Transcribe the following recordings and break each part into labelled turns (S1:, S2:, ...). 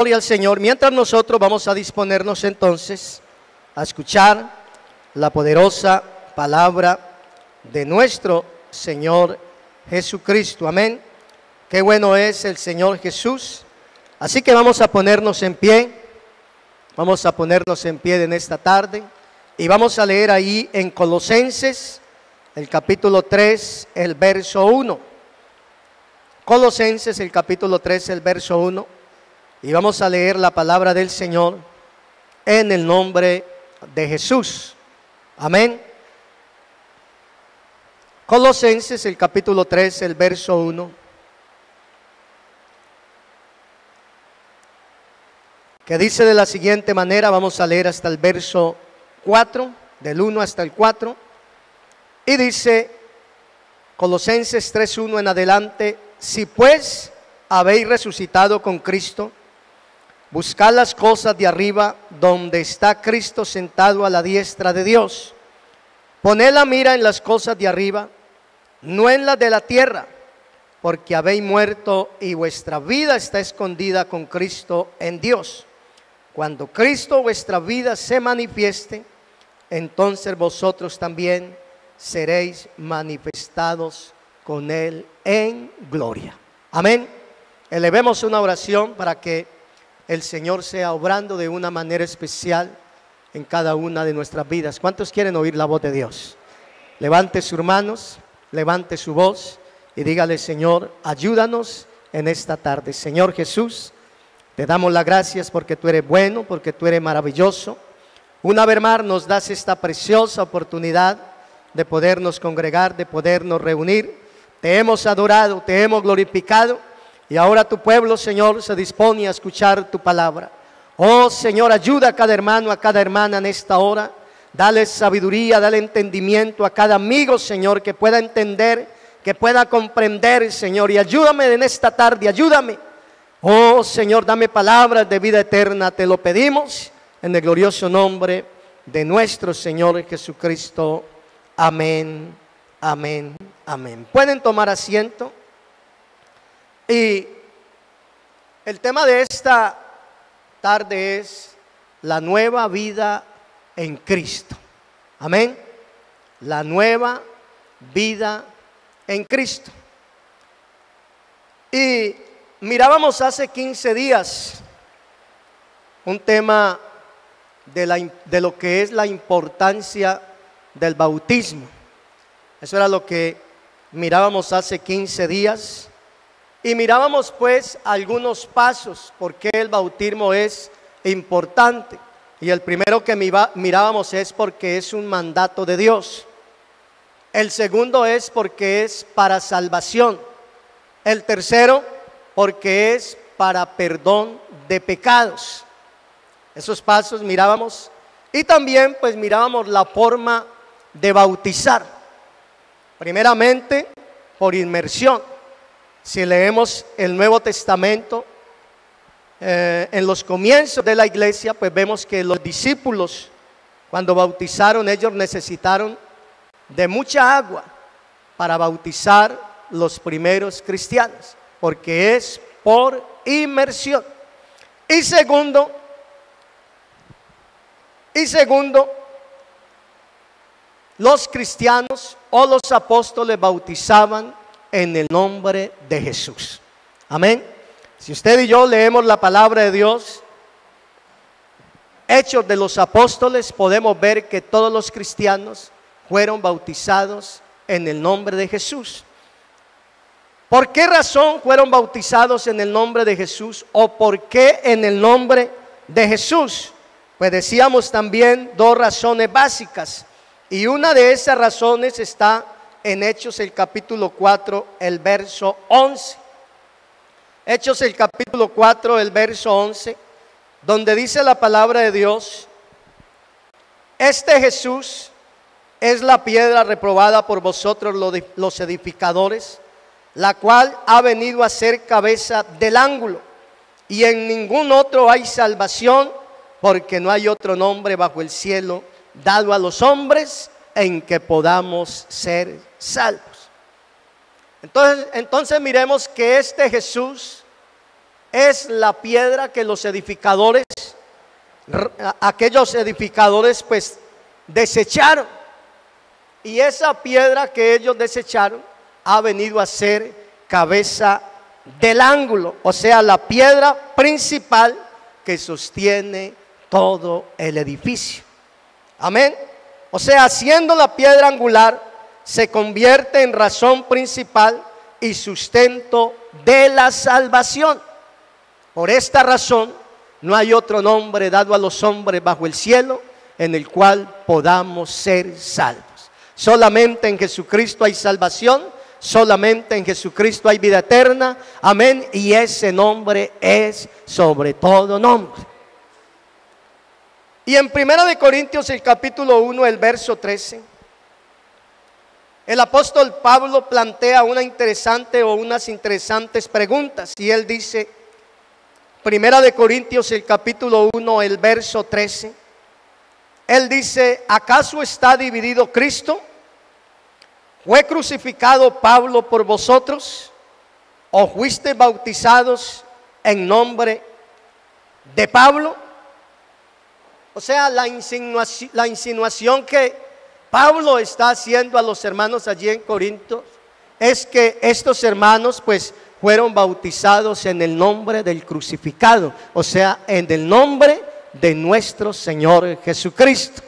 S1: Gloria al Señor. Mientras nosotros vamos a disponernos entonces a escuchar la poderosa palabra de nuestro Señor Jesucristo. Amén. Qué bueno es el Señor Jesús. Así que vamos a ponernos en pie. Vamos a ponernos en pie en esta tarde. Y vamos a leer ahí en Colosenses, el capítulo 3, el verso 1. Colosenses, el capítulo 3, el verso 1. Y vamos a leer la palabra del Señor en el nombre de Jesús. Amén. Colosenses, el capítulo 3, el verso 1. Que dice de la siguiente manera, vamos a leer hasta el verso 4, del 1 hasta el 4. Y dice, Colosenses 3:1 en adelante: si pues habéis resucitado con Cristo, buscad las cosas de arriba, donde está Cristo sentado a la diestra de Dios. Poned la mira en las cosas de arriba, no en las de la tierra, porque habéis muerto y vuestra vida está escondida con Cristo en Dios. Cuando Cristo vuestra vida se manifieste, entonces vosotros también seréis manifestados con Él en gloria. Amén. Elevemos una oración para que el Señor sea obrando de una manera especial en cada una de nuestras vidas. ¿Cuántos quieren oír la voz de Dios? Levante sus manos, levante su voz y dígale: Señor, ayúdanos en esta tarde. Señor Jesús, te damos las gracias porque tú eres bueno, porque tú eres maravilloso. Una vez más nos das esta preciosa oportunidad de podernos congregar, de podernos reunir. Te hemos adorado, te hemos glorificado. Y ahora tu pueblo, Señor, se dispone a escuchar tu palabra. Oh Señor, ayuda a cada hermano, a cada hermana en esta hora. Dale sabiduría, dale entendimiento a cada amigo, Señor, que pueda entender, que pueda comprender, Señor. Y ayúdame en esta tarde, ayúdame. Oh Señor, dame palabras de vida eterna, te lo pedimos en el glorioso nombre de nuestro Señor Jesucristo. Amén, amén, amén. Pueden tomar asiento. Y el tema de esta tarde es la nueva vida en Cristo. Amén. La nueva vida en Cristo. Y mirábamos hace 15 días un tema de lo que es la importancia del bautismo. Eso era lo que mirábamos hace 15 días. Y mirábamos pues algunos pasos por qué el bautismo es importante. Y el primero que mirábamos es porque es un mandato de Dios. El segundo es porque es para salvación. El tercero, porque es para perdón de pecados. Esos pasos mirábamos. Y también pues mirábamos la forma de bautizar. Primeramente por inmersión. Si leemos el Nuevo Testamento, en los comienzos de la iglesia, pues vemos que los discípulos, cuando bautizaron, ellos necesitaron de mucha agua para bautizar los primeros cristianos, porque es por inmersión. Y segundo, los cristianos o los apóstoles bautizaban en el nombre de Jesús. Amén. Si usted y yo leemos la palabra de Dios, Hechos de los Apóstoles, podemos ver que todos los cristianos fueron bautizados en el nombre de Jesús. ¿Por qué razón fueron bautizados en el nombre de Jesús? ¿O por qué en el nombre de Jesús? Pues decíamos también dos razones básicas. Y una de esas razones está en Hechos el capítulo 4, el verso 11. Hechos el capítulo 4, el verso 11, donde dice la palabra de Dios: este Jesús es la piedra reprobada por vosotros los edificadores, la cual ha venido a ser cabeza del ángulo, y en ningún otro hay salvación, porque no hay otro nombre bajo el cielo dado a los hombres en que podamos ser salvos. Entonces miremos que este Jesús es la piedra que los edificadores, aquellos edificadores pues desecharon. Y esa piedra que ellos desecharon ha venido a ser cabeza del ángulo, o sea, la piedra principal que sostiene todo el edificio. Amén. O sea, siendo la piedra angular, se convierte en razón principal y sustento de la salvación. Por esta razón, no hay otro nombre dado a los hombres bajo el cielo en el cual podamos ser salvos. Solamente en Jesucristo hay salvación, solamente en Jesucristo hay vida eterna. Amén. Y ese nombre es sobre todo nombre. Y en 1 Corintios el capítulo 1, el verso 13, el apóstol Pablo plantea unas interesantes preguntas. Y él dice, 1 Corintios el capítulo 1, el verso 13, él dice: ¿acaso está dividido Cristo? ¿Fue crucificado Pablo por vosotros? ¿O fuiste bautizados en nombre de Pablo? O sea, la insinuación que Pablo está haciendo a los hermanos allí en Corinto es que estos hermanos pues fueron bautizados en el nombre del crucificado, o sea, en el nombre de nuestro Señor Jesucristo.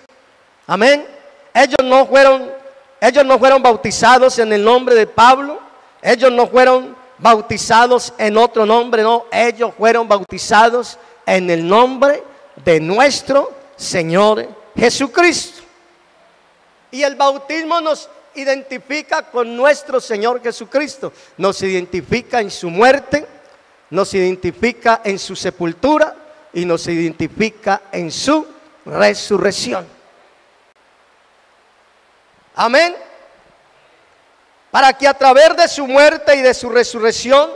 S1: Amén. Ellos no fueron bautizados en el nombre de Pablo, ellos no fueron bautizados en otro nombre, no, ellos fueron bautizados en el nombre de nuestro Señor Jesucristo. Y el bautismo nos identifica con nuestro Señor Jesucristo, nos identifica en su muerte, nos identifica en su sepultura y nos identifica en su resurrección. Amén. Para que a través de su muerte y de su resurrección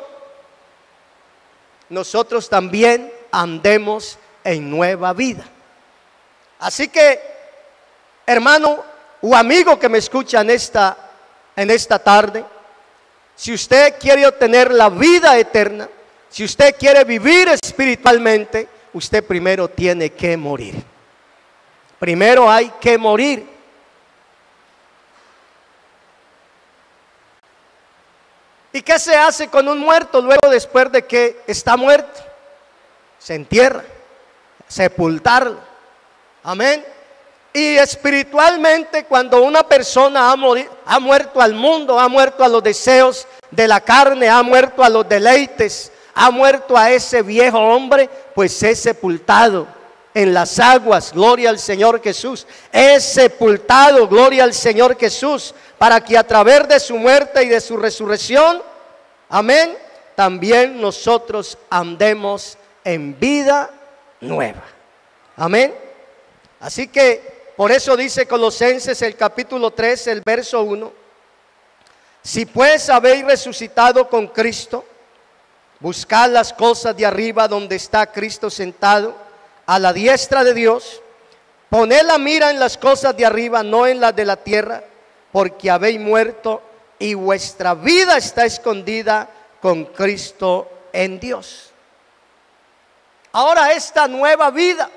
S1: nosotros también andemos en nueva vida. Así que, hermano o amigo que me escucha en esta tarde, si usted quiere obtener la vida eterna, si usted quiere vivir espiritualmente, usted primero tiene que morir. Primero hay que morir. ¿Y qué se hace con un muerto luego después de que está muerto? Se entierra, sepultarlo. Amén. Y espiritualmente, cuando una persona ha muerto al mundo, ha muerto a los deseos de la carne, ha muerto a los deleites, ha muerto a ese viejo hombre, pues es sepultado en las aguas. Gloria al Señor Jesús. Es sepultado, gloria al Señor Jesús, para que a través de su muerte y de su resurrección, amén, también nosotros andemos en vida nueva. Amén. Así que por eso dice Colosenses el capítulo 3, el verso 1: si pues habéis resucitado con Cristo, buscad las cosas de arriba donde está Cristo sentado a la diestra de Dios. Poned la mira en las cosas de arriba, no en las de la tierra, porque habéis muerto y vuestra vida está escondida con Cristo en Dios. Ahora esta nueva vida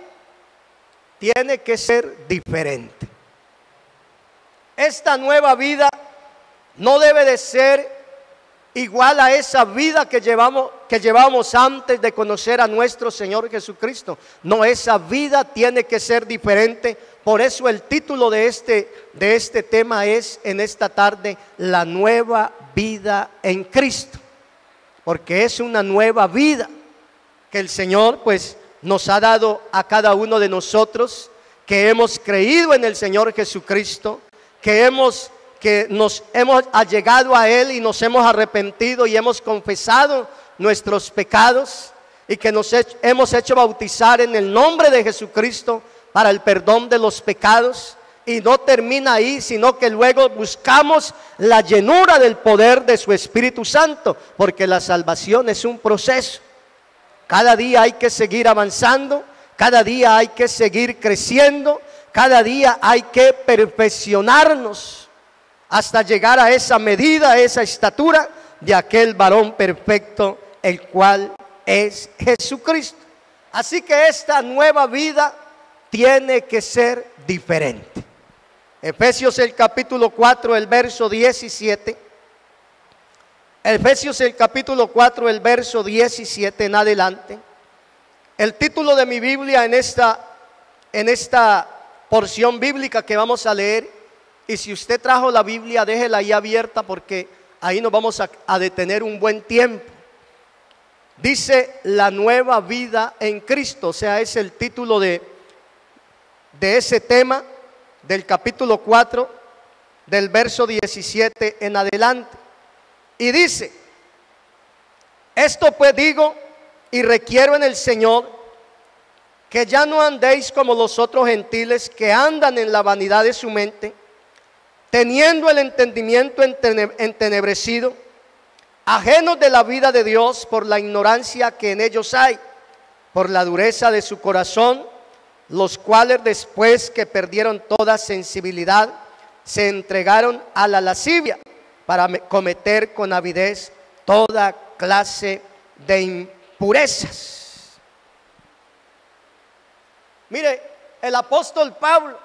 S1: tiene que ser diferente. Esta nueva vida no debe de ser igual a esa vida que llevamos antes de conocer a nuestro Señor Jesucristo. No, esa vida tiene que ser diferente. Por eso el título de este tema es en esta tarde: la nueva vida en Cristo. Porque es una nueva vida que el Señor pues nos ha dado a cada uno de nosotros, que hemos creído en el Señor Jesucristo, que nos hemos allegado a Él y nos hemos arrepentido y hemos confesado nuestros pecados, y que nos hemos hecho bautizar en el nombre de Jesucristo para el perdón de los pecados. Y no termina ahí, sino que luego buscamos la llenura del poder de su Espíritu Santo, porque la salvación es un proceso. Cada día hay que seguir avanzando, cada día hay que seguir creciendo, cada día hay que perfeccionarnos hasta llegar a esa medida, a esa estatura de aquel varón perfecto, el cual es Jesucristo. Así que esta nueva vida tiene que ser diferente. Efesios el capítulo 4, el verso 17. Efesios el capítulo 4, el verso 17 en adelante. El título de mi Biblia en esta porción bíblica que vamos a leer, y si usted trajo la Biblia, déjela ahí abierta porque ahí nos vamos a detener un buen tiempo. Dice la nueva vida en Cristo, o sea, es el título de ese tema del capítulo 4, del verso 17 en adelante. Y dice: esto pues digo y requiero en el Señor, que ya no andéis como los otros gentiles que andan en la vanidad de su mente, teniendo el entendimiento entenebrecido, ajenos de la vida de Dios por la ignorancia que en ellos hay, por la dureza de su corazón, los cuales después que perdieron toda sensibilidad, se entregaron a la lascivia para cometer con avidez toda clase de impurezas. Mire, el apóstol Pablo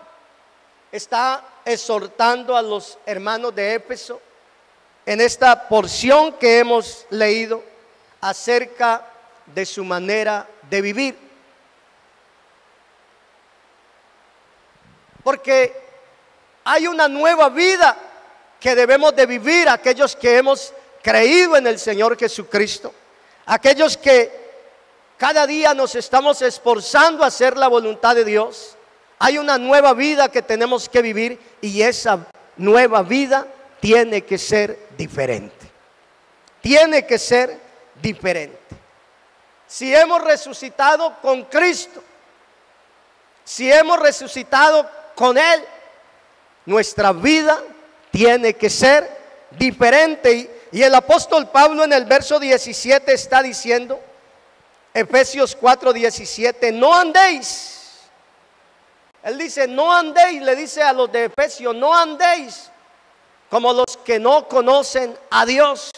S1: está exhortando a los hermanos de Éfeso en esta porción que hemos leído acerca de su manera de vivir. Porque hay una nueva vida que debemos de vivir aquellos que hemos creído en el Señor Jesucristo, aquellos que cada día nos estamos esforzando a hacer la voluntad de Dios. Hay una nueva vida que tenemos que vivir y esa nueva vida tiene que ser diferente. Tiene que ser diferente. Si hemos resucitado con Cristo, si hemos resucitado con Él, nuestra vida tiene que ser diferente. Y el apóstol Pablo en el verso 17 está diciendo, Efesios 4:17, no andéis. Él dice, no andéis, le dice a los de Efesios, no andéis como los que no conocen a Dios.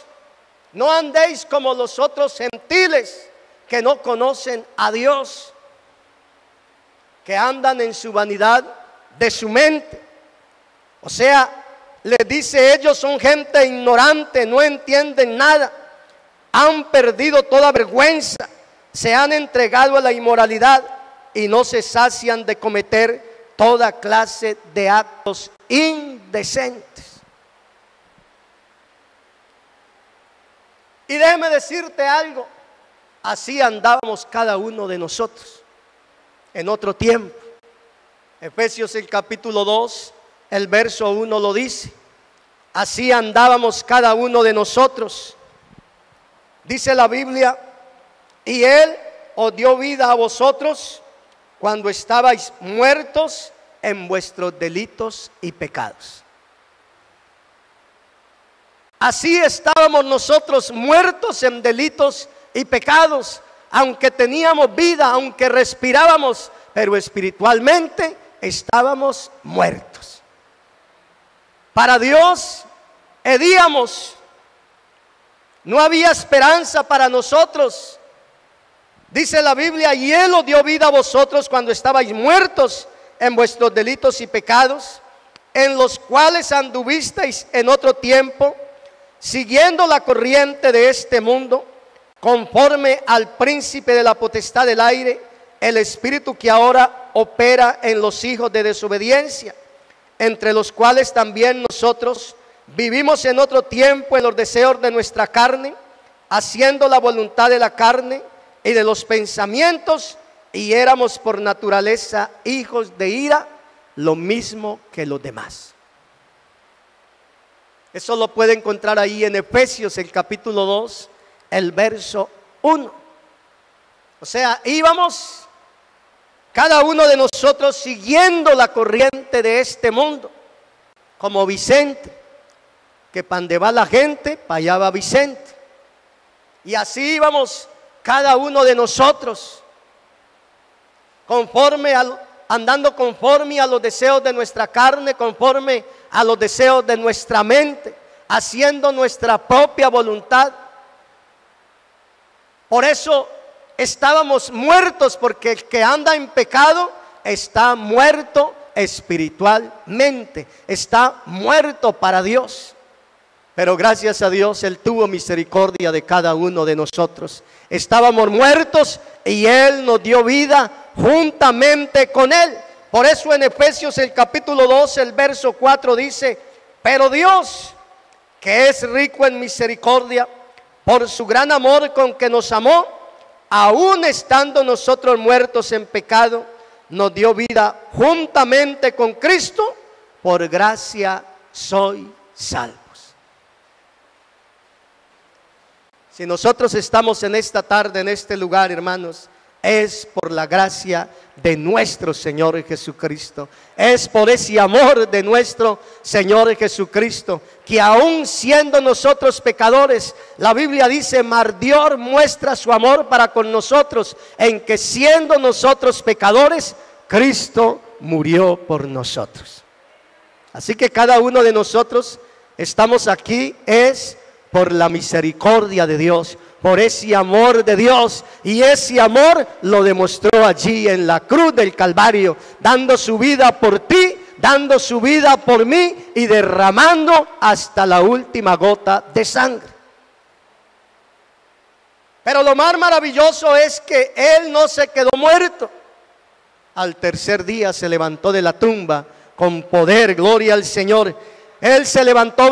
S1: No andéis como los otros gentiles que no conocen a Dios, que andan en su vanidad de su mente. O sea, les dice, ellos son gente ignorante, no entienden nada, han perdido toda vergüenza, se han entregado a la inmoralidad y no se sacian de cometer toda clase de actos indecentes. Y déjeme decirte algo, así andábamos cada uno de nosotros en otro tiempo. Efesios el capítulo 2, el verso 1 lo dice, así andábamos cada uno de nosotros. Dice la Biblia, y Él os dio vida a vosotros cuando estabais muertos en vuestros delitos y pecados. Así estábamos nosotros muertos en delitos y pecados, aunque teníamos vida, aunque respirábamos, pero espiritualmente estábamos muertos. Para Dios hedíamos, no había esperanza para nosotros. Dice la Biblia, y Él os dio vida a vosotros cuando estabais muertos en vuestros delitos y pecados, en los cuales anduvisteis en otro tiempo, siguiendo la corriente de este mundo, conforme al príncipe de la potestad del aire, el espíritu que ahora opera en los hijos de desobediencia, entre los cuales también nosotros vivimos en otro tiempo en los deseos de nuestra carne, haciendo la voluntad de la carne y de los pensamientos, y éramos por naturaleza hijos de ira, lo mismo que los demás. Eso lo puede encontrar ahí en Efesios, el capítulo 2, el verso 1. O sea, íbamos cada uno de nosotros siguiendo la corriente de este mundo, como Vicente, que pa' donde va la gente, para allá va Vicente. Y así íbamos cada uno de nosotros, andando conforme a los deseos de nuestra carne, conforme a los deseos de nuestra mente, haciendo nuestra propia voluntad. Por eso estábamos muertos, porque el que anda en pecado está muerto espiritualmente, está muerto para Dios. Pero gracias a Dios, Él tuvo misericordia de cada uno de nosotros. Estábamos muertos y Él nos dio vida juntamente con Él. Por eso en Efesios el capítulo 2, el verso 4 dice: pero Dios, que es rico en misericordia, por su gran amor con que nos amó, aun estando nosotros muertos en pecado, nos dio vida juntamente con Cristo. Por gracia soy salvos. Si nosotros estamos en esta tarde, en este lugar, hermanos, es por la gracia de nuestro Señor Jesucristo. Es por ese amor de nuestro Señor Jesucristo, que aún siendo nosotros pecadores, la Biblia dice: mas Dios muestra su amor para con nosotros, en que siendo nosotros pecadores, Cristo murió por nosotros. Así que cada uno de nosotros estamos aquí es por la misericordia de Dios, por ese amor de Dios. Y ese amor lo demostró allí en la cruz del Calvario, dando su vida por ti, dando su vida por mí y derramando hasta la última gota de sangre. Pero lo más maravilloso es que Él no se quedó muerto. Al tercer día se levantó de la tumba con poder, gloria al Señor. Él se levantó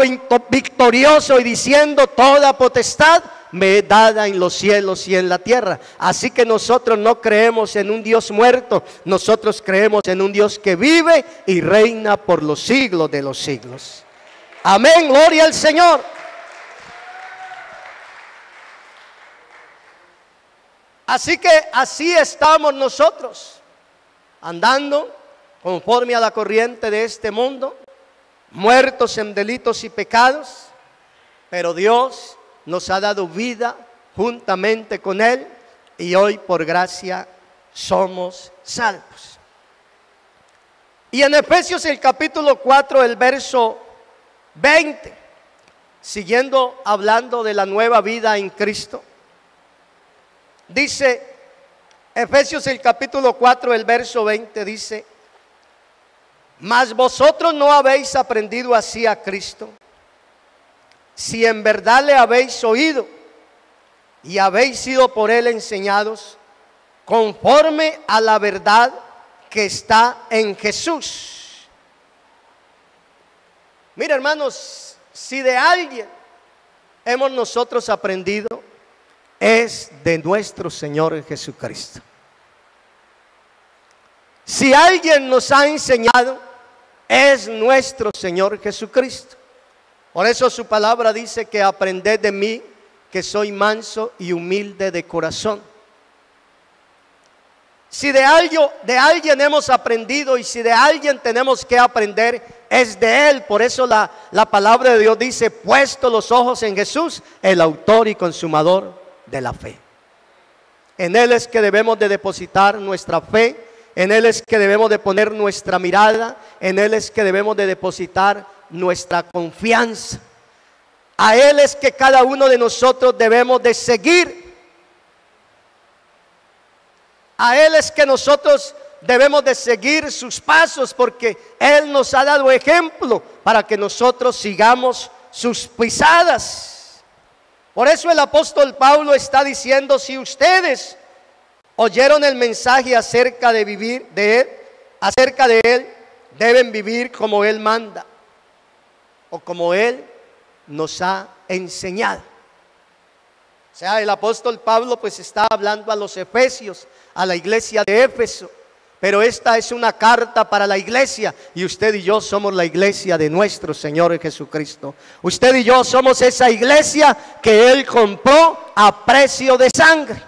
S1: victorioso y diciendo: toda potestad me es dada en los cielos y en la tierra. Así que nosotros no creemos en un Dios muerto, nosotros creemos en un Dios que vive y reina por los siglos de los siglos. Amén, gloria al Señor. Así que así estamos nosotros, andando conforme a la corriente de este mundo, muertos en delitos y pecados, pero Dios nos ha dado vida juntamente con Él y hoy por gracia somos salvos. Y en Efesios el capítulo 4, el verso 20, siguiendo hablando de la nueva vida en Cristo, dice Efesios el capítulo 4, el verso 20, dice: mas vosotros no habéis aprendido así a Cristo, si en verdad le habéis oído y habéis sido por Él enseñados, conforme a la verdad que está en Jesús. Mira, hermanos, si de alguien hemos nosotros aprendido, es de nuestro Señor Jesucristo. Si alguien nos ha enseñado, es nuestro Señor Jesucristo. Por eso su palabra dice que aprended de mí, que soy manso y humilde de corazón. Si de alguien hemos aprendido y si de alguien tenemos que aprender, es de Él. Por eso la palabra de Dios dice: puesto los ojos en Jesús, el autor y consumador de la fe. En Él es que debemos de depositar nuestra fe. En Él es que debemos de poner nuestra mirada, en Él es que debemos de depositar nuestra confianza. A Él es que cada uno de nosotros debemos de seguir. A Él es que nosotros debemos de seguir sus pasos, porque Él nos ha dado ejemplo para que nosotros sigamos sus pisadas. Por eso el apóstol Pablo está diciendo: si ustedes oyeron el mensaje acerca de vivir de Él, acerca de Él, deben vivir como Él manda, o como Él nos ha enseñado. O sea, el apóstol Pablo pues está hablando a los efesios, a la iglesia de Éfeso, pero esta es una carta para la iglesia, y usted y yo somos la iglesia de nuestro Señor Jesucristo. Usted y yo somos esa iglesia que Él compró a precio de sangre.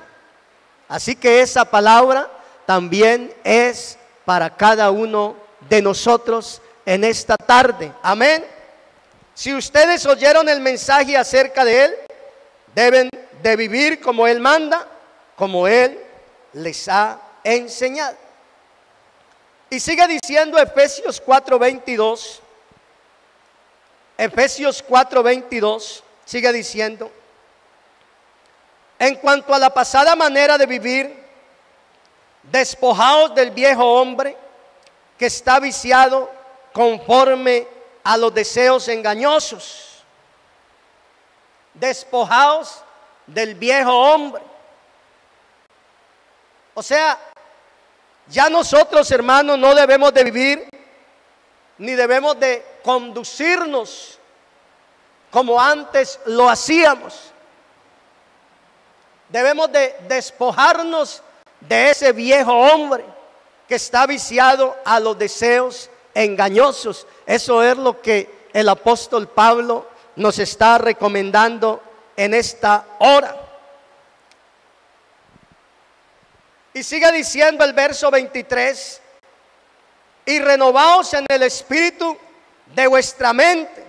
S1: Así que esa palabra también es para cada uno de nosotros en esta tarde. Amén. Si ustedes oyeron el mensaje acerca de Él, deben de vivir como Él manda, como Él les ha enseñado. Y sigue diciendo Efesios 4:22. Efesios 4:22 sigue diciendo: En cuanto a la pasada manera de vivir, despojaos del viejo hombre que está viciado conforme a los deseos engañosos. Despojaos del viejo hombre. O sea, ya nosotros, hermanos, no debemos de vivir ni debemos de conducirnos como antes lo hacíamos. Debemos de despojarnos de ese viejo hombre que está viciado a los deseos engañosos. Eso es lo que el apóstol Pablo nos está recomendando en esta hora. Y sigue diciendo el verso 23: y renovaos en el espíritu de vuestra mente.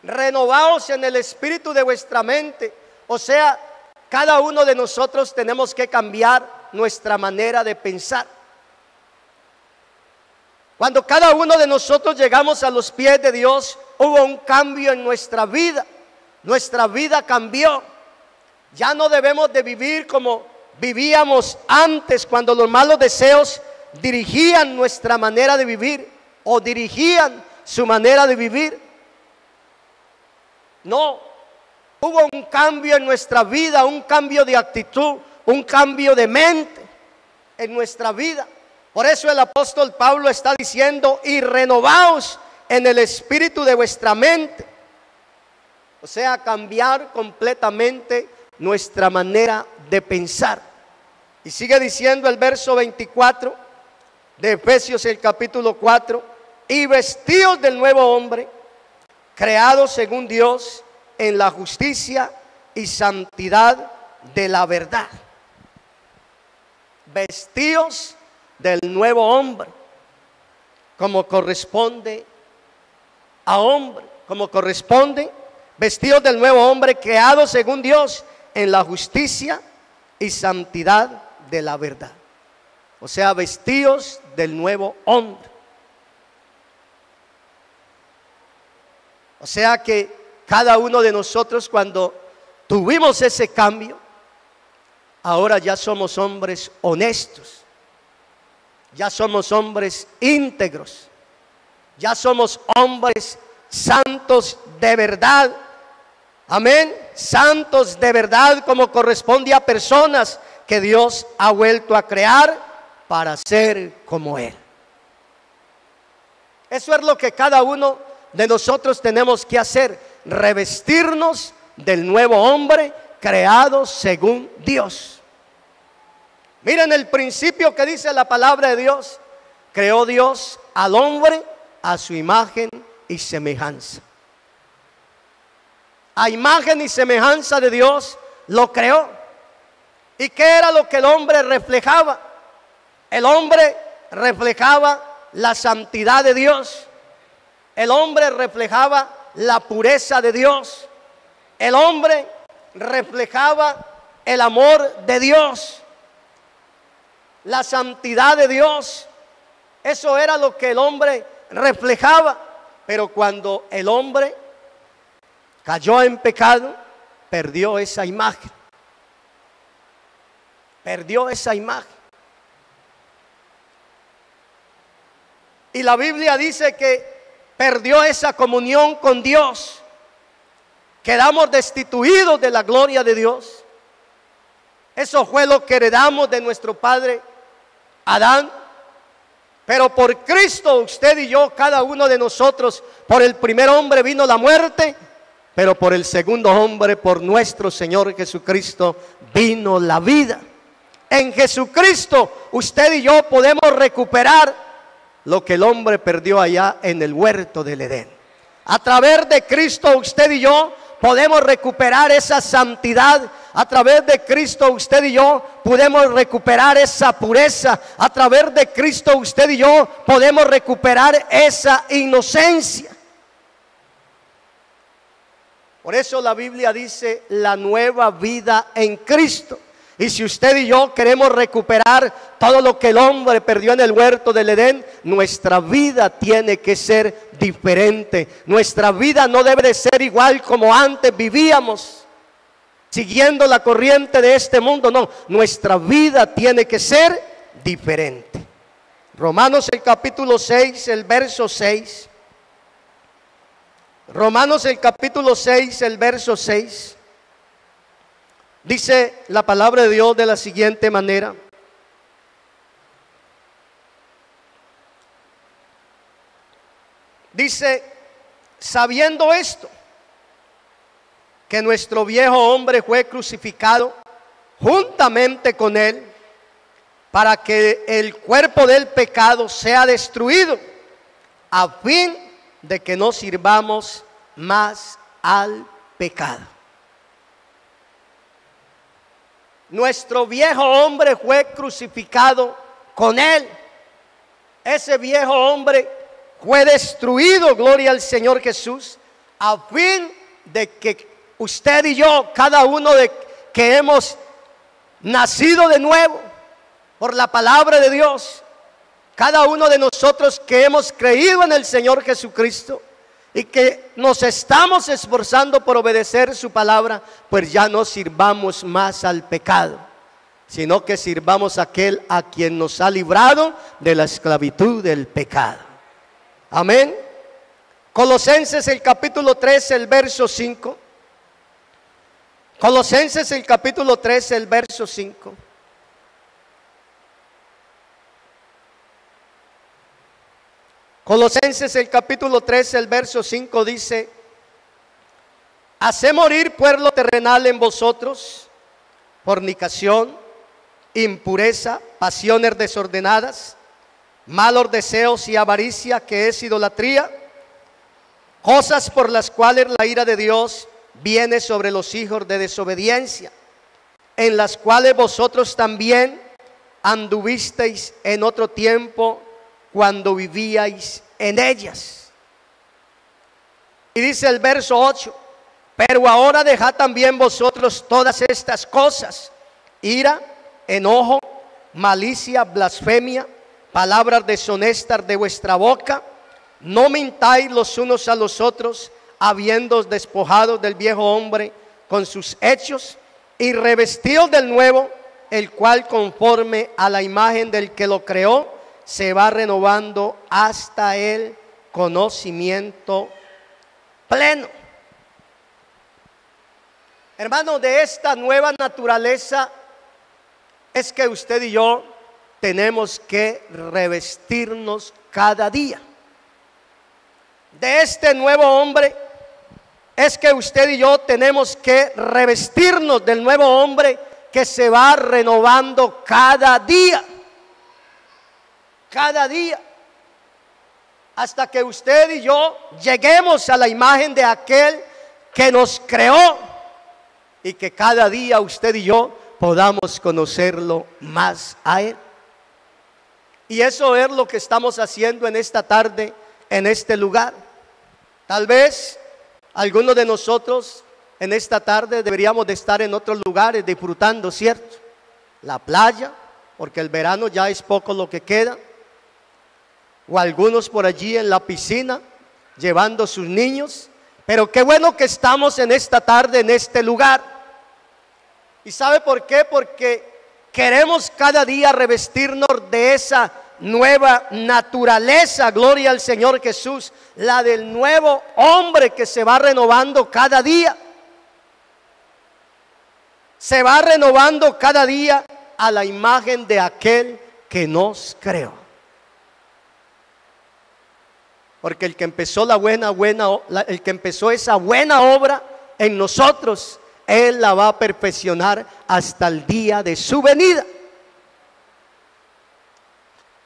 S1: Renovaos en el espíritu de vuestra mente. O sea, cada uno de nosotros tenemos que cambiar nuestra manera de pensar. Cuando cada uno de nosotros llegamos a los pies de Dios, hubo un cambio en nuestra vida. Nuestra vida cambió. Ya no debemos de vivir como vivíamos antes, cuando los malos deseos dirigían nuestra manera de vivir o dirigían su manera de vivir. No, hubo un cambio en nuestra vida, un cambio de actitud, un cambio de mente en nuestra vida. Por eso el apóstol Pablo está diciendo: y renovaos en el espíritu de vuestra mente. O sea, cambiar completamente nuestra manera de pensar. Y sigue diciendo el verso 24 de Efesios, el capítulo 4: y vestidos del nuevo hombre, creado según Dios en la justicia y santidad de la verdad. Vestidos del nuevo hombre, como corresponde a hombre, como corresponde, vestidos del nuevo hombre, creado según Dios en la justicia y santidad de la verdad. O sea, vestidos del nuevo hombre. O sea que cada uno de nosotros, cuando tuvimos ese cambio, ahora ya somos hombres honestos, ya somos hombres íntegros, ya somos hombres santos de verdad. Amén, santos de verdad, como corresponde a personas que Dios ha vuelto a crear para ser como Él. Eso es lo que cada uno de nosotros tenemos que hacer: revestirnos del nuevo hombre creado según Dios. Miren el principio que dice la palabra de Dios: creó Dios al hombre a su imagen y semejanza. A imagen y semejanza de Dios lo creó. ¿Y qué era lo que el hombre reflejaba? El hombre reflejaba la santidad de Dios. El hombre reflejaba la pureza de Dios. El hombre reflejaba el amor de Dios, la santidad de Dios. Eso era lo que el hombre reflejaba. Pero cuando el hombre cayó en pecado, perdió esa imagen. Perdió esa imagen. Y la Biblia dice que perdió esa comunión con Dios. Quedamos destituidos de la gloria de Dios. Eso fue lo que heredamos de nuestro padre Adán. Pero por Cristo, usted y yo, cada uno de nosotros, por el primer hombre vino la muerte, pero por el segundo hombre, por nuestro Señor Jesucristo, vino la vida. En Jesucristo, usted y yo podemos recuperar lo que el hombre perdió allá en el huerto del Edén. A través de Cristo, usted y yo podemos recuperar esa santidad. A través de Cristo, usted y yo podemos recuperar esa pureza. A través de Cristo, usted y yo podemos recuperar esa inocencia. Por eso la Biblia dice: la nueva vida en Cristo. Y si usted y yo queremos recuperar todo lo que el hombre perdió en el huerto del Edén, nuestra vida tiene que ser diferente. Nuestra vida no debe de ser igual como antes vivíamos. siguiendo la corriente de este mundo. No, nuestra vida tiene que ser diferente. Romanos el capítulo 6, el verso 6. Romanos el capítulo 6, el verso 6. Dice la palabra de Dios de la siguiente manera. Dice, sabiendo esto, que nuestro viejo hombre fue crucificado juntamente con él, para que el cuerpo del pecado sea destruido, a fin de que no sirvamos más al pecado. Nuestro viejo hombre fue crucificado con él. Ese viejo hombre fue destruido, gloria al Señor Jesús, a fin de que usted y yo, cada uno de que hemos nacido de nuevo por la palabra de Dios, cada uno de nosotros que hemos creído en el Señor Jesucristo y que nos estamos esforzando por obedecer su palabra, pues ya no sirvamos más al pecado, sino que sirvamos a aquel a quien nos ha librado de la esclavitud del pecado. Amén. Colosenses el capítulo 3, el verso 5. Colosenses el capítulo 3, el verso 5. Colosenses el capítulo 3, el verso 5 dice: haced morir pues lo terrenal en vosotros, fornicación, impureza, pasiones desordenadas, malos deseos y avaricia, que es idolatría, cosas por las cuales la ira de Dios viene sobre los hijos de desobediencia, en las cuales vosotros también anduvisteis en otro tiempo cuando vivíais en ellas. Y dice el verso 8: pero ahora dejad también vosotros todas estas cosas: ira, enojo, malicia, blasfemia, palabras deshonestas de vuestra boca. No mintáis los unos a los otros, habiéndoos despojado del viejo hombre con sus hechos, y revestidos del nuevo, el cual conforme a la imagen del que lo creó, se va renovando hasta el conocimiento pleno. Hermano, de esta nueva naturaleza es que usted y yo tenemos que revestirnos cada día. De este nuevo hombre es que usted y yo tenemos que revestirnos del nuevo hombre que se va renovando cada día. Cada día. Hasta que usted y yo lleguemos a la imagen de aquel que nos creó, y que cada día usted y yo podamos conocerlo más a él. Y eso es lo que estamos haciendo en esta tarde, en este lugar. Tal vez algunos de nosotros en esta tarde deberíamos de estar en otros lugares disfrutando, ¿cierto? La playa, porque el verano ya es poco lo que queda. O algunos por allí en la piscina, llevando sus niños. Pero qué bueno que estamos en esta tarde, en este lugar. ¿Y sabe por qué? Porque queremos cada día revestirnos de esa nueva naturaleza, gloria al Señor Jesús, la del nuevo hombre que se va renovando cada día. Se va renovando cada día a la imagen de aquel que nos creó. Porque el que empezó el que empezó esa buena obra en nosotros, Él la va a perfeccionar hasta el día de su venida.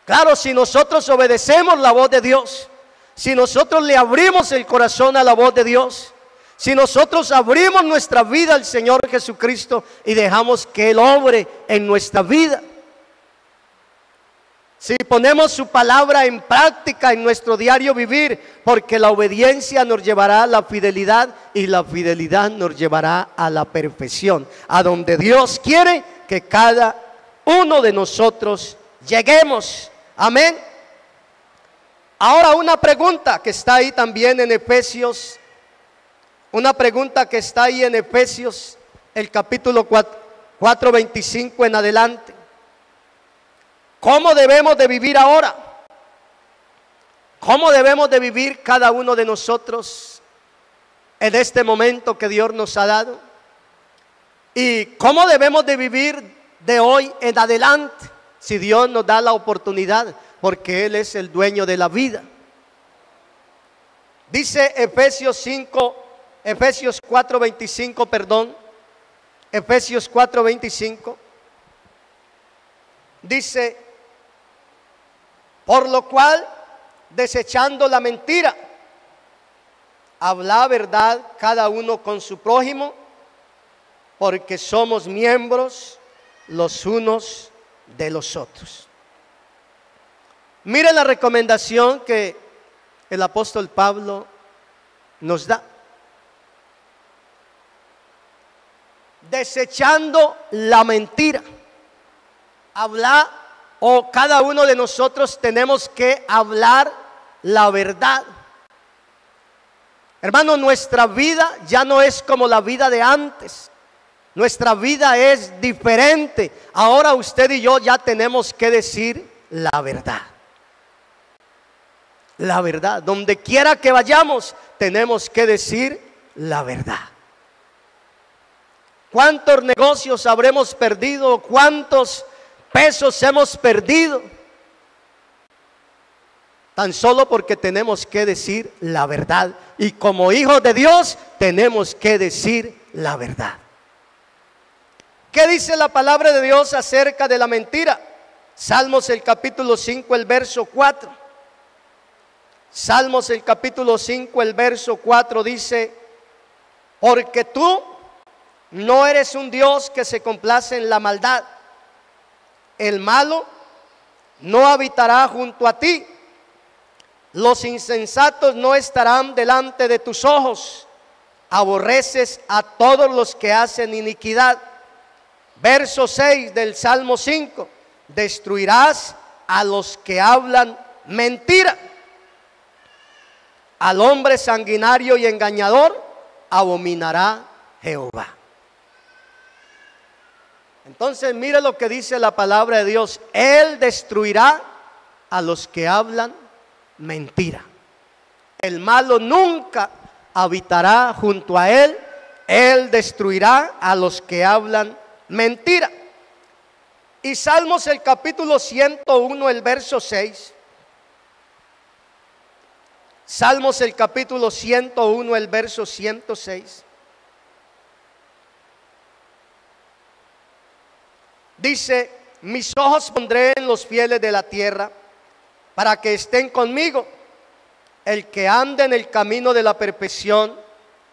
S1: Claro, si nosotros obedecemos la voz de Dios, si nosotros le abrimos el corazón a la voz de Dios, si nosotros abrimos nuestra vida al Señor Jesucristo y dejamos que Él obre en nuestra vida, si ponemos su palabra en práctica en nuestro diario vivir, porque la obediencia nos llevará a la fidelidad y la fidelidad nos llevará a la perfección, a donde Dios quiere que cada uno de nosotros lleguemos. Amén. Ahora una pregunta que está ahí también en Efesios, una pregunta que está ahí en Efesios el capítulo 4:25 en adelante. ¿Cómo debemos de vivir ahora? ¿Cómo debemos de vivir cada uno de nosotros en este momento que Dios nos ha dado? ¿Y cómo debemos de vivir de hoy en adelante si Dios nos da la oportunidad? Porque Él es el dueño de la vida. Dice Efesios 4:25, perdón. Efesios 4:25. Dice: por lo cual, desechando la mentira, habla verdad cada uno con su prójimo, porque somos miembros los unos de los otros. Miren la recomendación que el apóstol Pablo nos da. Desechando la mentira, habla, o cada uno de nosotros tenemos que hablar la verdad. Hermano, nuestra vida ya no es como la vida de antes. Nuestra vida es diferente. Ahora usted y yo ya tenemos que decir la verdad. La verdad. Donde quiera que vayamos, tenemos que decir la verdad. ¿Cuántos negocios habremos perdido? ¿Cuántos pesos hemos perdido? Tan solo porque tenemos que decir la verdad. Y como hijos de Dios tenemos que decir la verdad. ¿Qué dice la palabra de Dios acerca de la mentira? Salmos el capítulo 5, el verso 4. Salmos el capítulo 5, el verso 4 dice: porque tú no eres un Dios que se complace en la maldad. El malo no habitará junto a ti. Los insensatos no estarán delante de tus ojos. Aborreces a todos los que hacen iniquidad. Verso 6 del Salmo 5. Destruirás a los que hablan mentira. Al hombre sanguinario y engañador abominará Jehová. Entonces mire lo que dice la palabra de Dios: Él destruirá a los que hablan mentira. El malo nunca habitará junto a Él. Él destruirá a los que hablan mentira. Y Salmos el capítulo 101, el verso 6. Salmos el capítulo 101, el verso 106. Dice: mis ojos pondré en los fieles de la tierra, para que estén conmigo. El que ande en el camino de la perfección,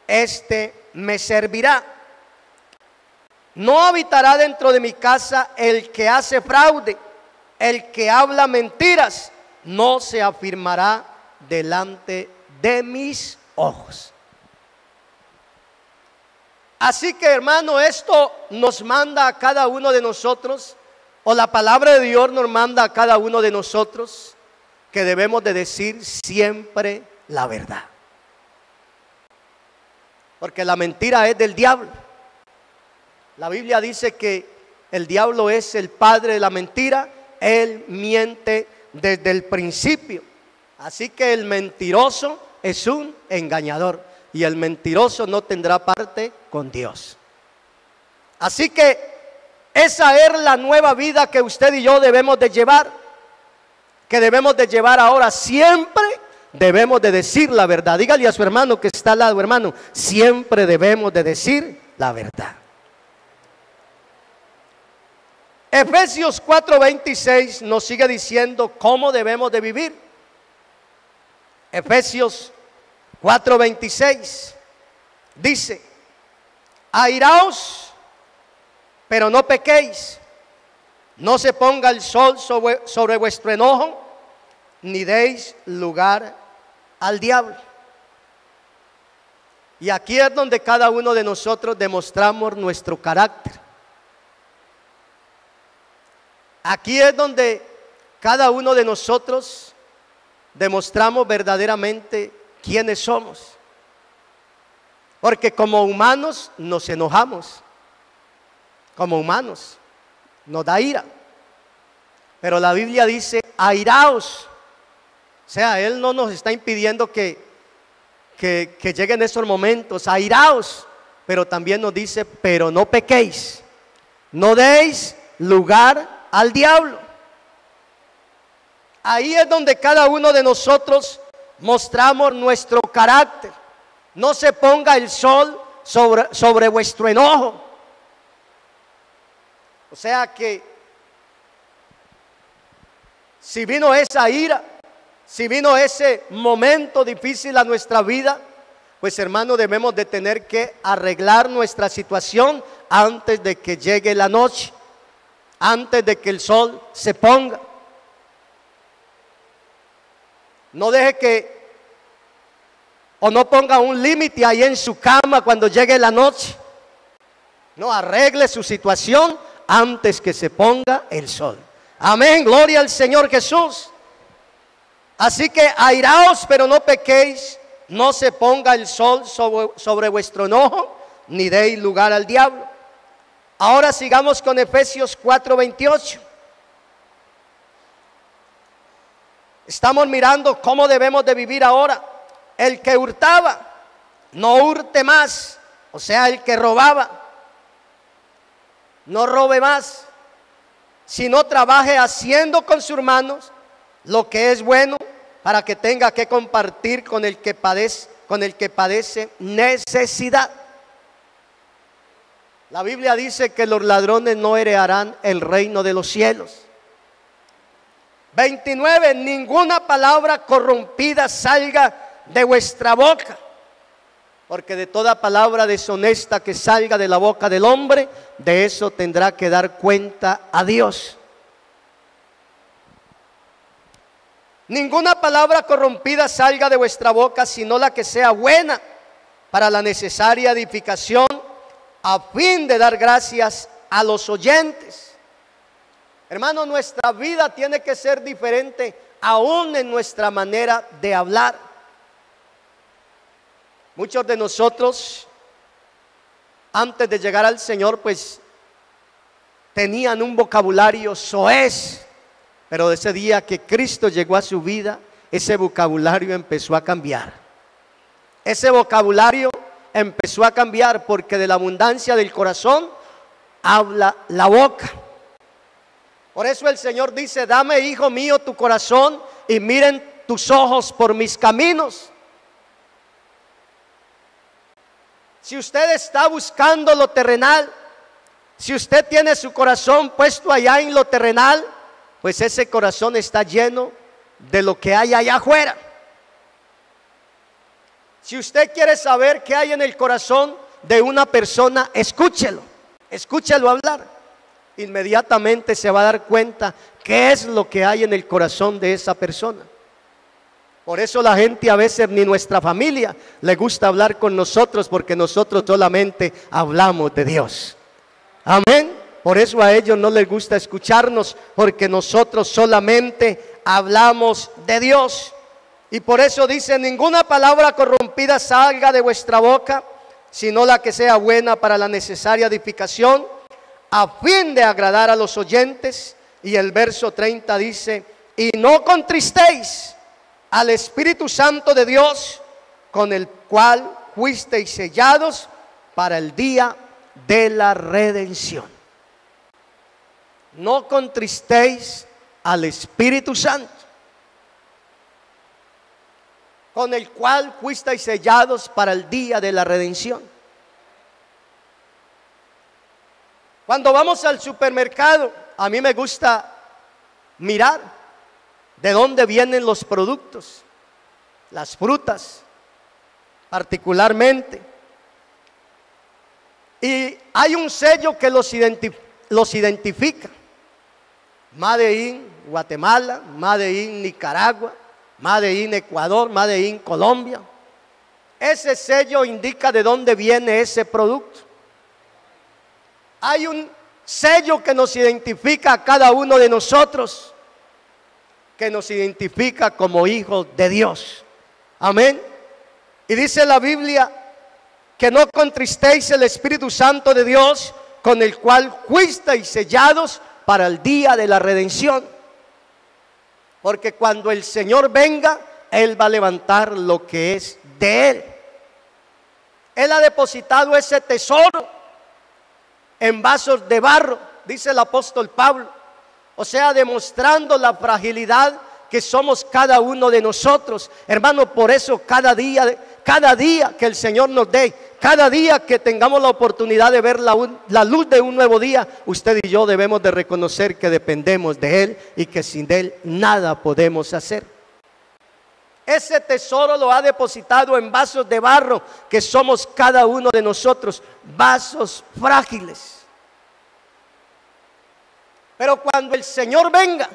S1: este me servirá. No habitará dentro de mi casa el que hace fraude, el que habla mentiras, no se afirmará delante de mis ojos. Así que, hermano, esto nos manda a cada uno de nosotros, o la palabra de Dios nos manda a cada uno de nosotros, que debemos de decir siempre la verdad. Porque la mentira es del diablo. La Biblia dice que el diablo es el padre de la mentira. Él miente desde el principio. Así que el mentiroso es un engañador, y el mentiroso no tendrá parte con Dios. Así que esa es la nueva vida que usted y yo debemos de llevar, que debemos de llevar ahora. Siempre debemos de decir la verdad. Dígale a su hermano que está al lado: hermano, siempre debemos de decir la verdad. Efesios 4:26 nos sigue diciendo cómo debemos de vivir. Efesios 4:26 dice: airaos, pero no pequéis. No se ponga el sol sobre vuestro enojo, ni deis lugar al diablo. Y aquí es donde cada uno de nosotros demostramos nuestro carácter. Aquí es donde cada uno de nosotros demostramos verdaderamente quiénes somos. Porque como humanos nos enojamos, como humanos, nos da ira. Pero la Biblia dice, airaos. O sea, Él no nos está impidiendo que lleguen esos momentos, airaos. Pero también nos dice, pero no pequéis, no deis lugar al diablo. Ahí es donde cada uno de nosotros mostramos nuestro carácter. No se ponga el sol sobre vuestro enojo. O sea que si vino esa ira, si vino ese momento difícil a nuestra vida, pues hermano, debemos de tener que arreglar nuestra situación antes de que llegue la noche, antes de que el sol se ponga. No deje que, o no ponga un límite ahí en su cama cuando llegue la noche. No, arregle su situación antes que se ponga el sol. Amén, gloria al Señor Jesús. Así que airaos, pero no pequéis. No se ponga el sol sobre vuestro enojo, ni deis lugar al diablo. Ahora sigamos con Efesios 4:28. Estamos mirando cómo debemos de vivir ahora. El que hurtaba, no hurte más. O sea, el que robaba, no robe más, sino trabaje haciendo con sus manos lo que es bueno, para que tenga que compartir con el que padece necesidad. La Biblia dice que los ladrones no heredarán el reino de los cielos. 29. Ninguna palabra corrompida salga de vuestra boca, porque de toda palabra deshonesta que salga de la boca del hombre, de eso tendrá que dar cuenta a Dios. Ninguna palabra corrompida salga de vuestra boca, sino la que sea buena para la necesaria edificación, a fin de dar gracias a los oyentes. Hermano, nuestra vida tiene que ser diferente aún en nuestra manera de hablar. Muchos de nosotros, antes de llegar al Señor, pues tenían un vocabulario soez. Pero de ese día que Cristo llegó a su vida, ese vocabulario empezó a cambiar. Ese vocabulario empezó a cambiar, porque de la abundancia del corazón habla la boca. Por eso el Señor dice, dame, hijo mío, tu corazón y miren tus ojos por mis caminos. Si usted está buscando lo terrenal, si usted tiene su corazón puesto allá en lo terrenal, pues ese corazón está lleno de lo que hay allá afuera. Si usted quiere saber qué hay en el corazón de una persona, escúchelo hablar. Inmediatamente se va a dar cuenta qué es lo que hay en el corazón de esa persona. Por eso la gente a veces, ni nuestra familia le gusta hablar con nosotros, porque nosotros solamente hablamos de Dios. Amén. Por eso a ellos no les gusta escucharnos, porque nosotros solamente hablamos de Dios. Y por eso dice, ninguna palabra corrompida salga de vuestra boca, sino la que sea buena para la necesaria edificación, a fin de agradar a los oyentes. Y el verso 30 dice, y no contristéis al Espíritu Santo de Dios, con el cual fuisteis sellados para el día de la redención. No contristéis al Espíritu Santo, con el cual fuisteis sellados para el día de la redención. Cuando vamos al supermercado, a mí me gusta mirar de dónde vienen los productos, las frutas particularmente. Y hay un sello que los identifica. Made in Guatemala, Made in Nicaragua, Made in Ecuador, Made in Colombia. Ese sello indica de dónde viene ese producto. Hay un sello que nos identifica a cada uno de nosotros, que nos identifica como hijos de Dios. Amén. Y dice la Biblia que no contristéis el Espíritu Santo de Dios, con el cual fuisteis sellados para el día de la redención. Porque cuando el Señor venga, Él va a levantar lo que es de Él. Él ha depositado ese tesoro en vasos de barro, dice el apóstol Pablo. O sea, demostrando la fragilidad que somos cada uno de nosotros. Hermano, por eso cada día que el Señor nos dé, cada día que tengamos la oportunidad de ver la luz de un nuevo día, usted y yo debemos de reconocer que dependemos de Él y que sin Él nada podemos hacer. Ese tesoro lo ha depositado en vasos de barro que somos cada uno de nosotros, vasos frágiles. Pero cuando el Señor venga,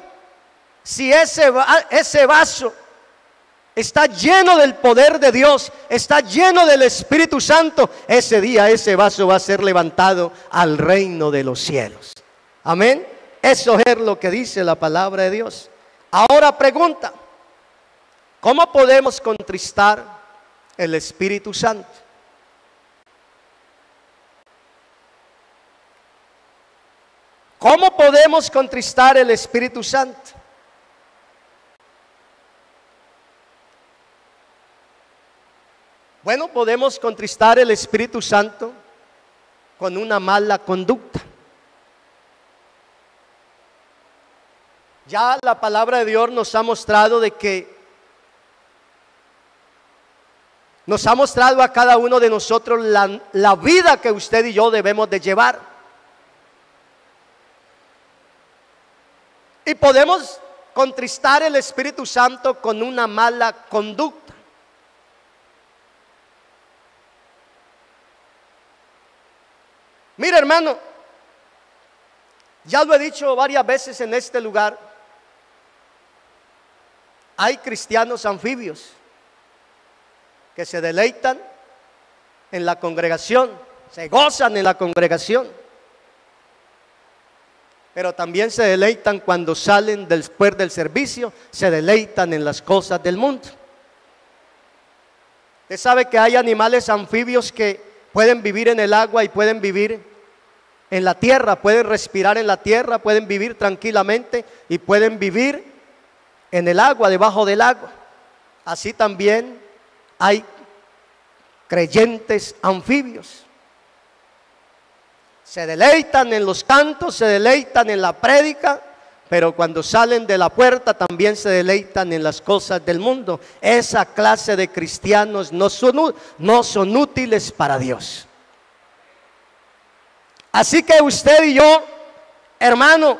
S1: si ese vaso está lleno del poder de Dios, está lleno del Espíritu Santo, ese día ese vaso va a ser levantado al reino de los cielos. Amén. Eso es lo que dice la palabra de Dios. Ahora pregunta: ¿cómo podemos contristar el Espíritu Santo? ¿Cómo podemos contristar el Espíritu Santo? Bueno, podemos contristar el Espíritu Santo con una mala conducta. Ya la palabra de Dios nos ha mostrado nos ha mostrado a cada uno de nosotros la vida que usted y yo debemos de llevar. Y podemos contristar el Espíritu Santo con una mala conducta. Mira, hermano, ya lo he dicho varias veces en este lugar, hay cristianos anfibios que se deleitan en la congregación, se gozan en la congregación, pero también se deleitan cuando salen después del servicio, se deleitan en las cosas del mundo. Usted sabe que hay animales anfibios que pueden vivir en el agua y pueden vivir en la tierra, pueden respirar en la tierra, pueden vivir tranquilamente y pueden vivir en el agua, debajo del agua. Así también hay creyentes anfibios. Se deleitan en los cantos, se deleitan en la prédica, pero cuando salen de la puerta también se deleitan en las cosas del mundo. Esa clase de cristianos no son útiles para Dios. Así que usted y yo, hermano,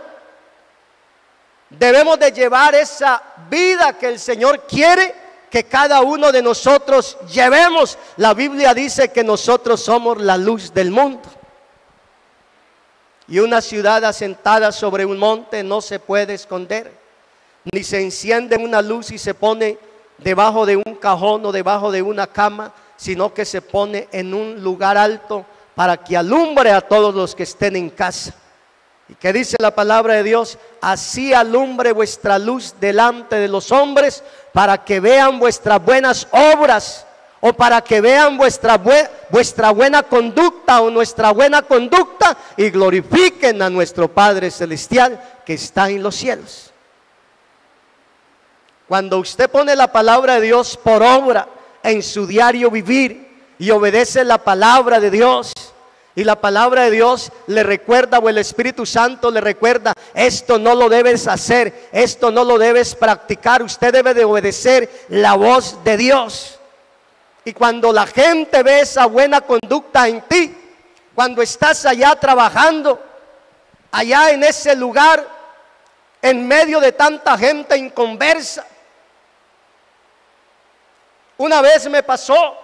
S1: debemos de llevar esa vida que el Señor quiere que cada uno de nosotros llevemos. La Biblia dice que nosotros somos la luz del mundo. Y una ciudad asentada sobre un monte no se puede esconder, ni se enciende una luz y se pone debajo de un cajón o debajo de una cama, sino que se pone en un lugar alto para que alumbre a todos los que estén en casa. ¿Y qué dice la palabra de Dios? Así alumbre vuestra luz delante de los hombres, para que vean vuestras buenas obras, o para que vean vuestra buena conducta o nuestra buena conducta, y glorifiquen a nuestro Padre Celestial que está en los cielos. Cuando usted pone la palabra de Dios por obra en su diario vivir y obedece la palabra de Dios, y la palabra de Dios le recuerda, o el Espíritu Santo le recuerda: esto no lo debes hacer, esto no lo debes practicar, usted debe de obedecer la voz de Dios. Y cuando la gente ve esa buena conducta en ti, cuando estás allá trabajando, allá en ese lugar, en medio de tanta gente inconversa. Una vez me pasó,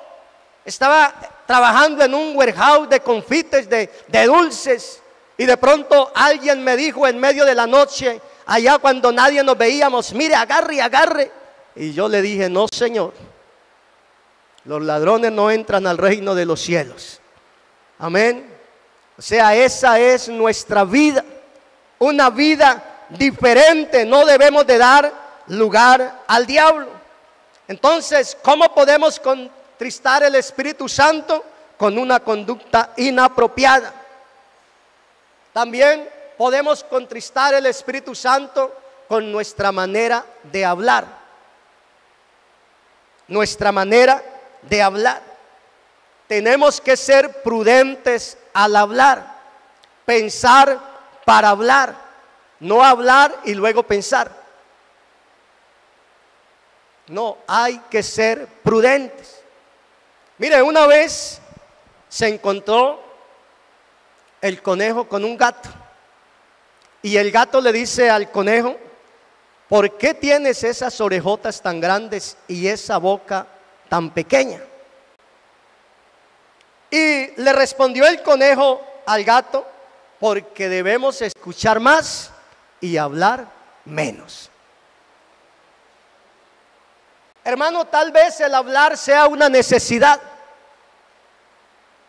S1: estaba trabajando en un warehouse de confites, de dulces, y de pronto alguien me dijo en medio de la noche, allá cuando nadie nos veíamos: mire, agarre, agarre. Y yo le dije: no, Señor, los ladrones no entran al reino de los cielos. Amén. O sea, esa es nuestra vida, una vida diferente. No debemos de dar lugar al diablo. Entonces, ¿cómo podemos contristar el Espíritu Santo? Con una conducta inapropiada. También podemos contristar el Espíritu Santo con nuestra manera de hablar. Nuestra manera de hablar. Tenemos que ser prudentes al hablar. Pensar para hablar. No hablar y luego pensar. No, hay que ser prudentes. Mire, una vez se encontró el conejo con un gato. Y el gato le dice al conejo: ¿por qué tienes esas orejotas tan grandes y esa boca tan pequeña? Y le respondió el conejo al gato: porque debemos escuchar más y hablar menos. Hermano, tal vez el hablar sea una necesidad.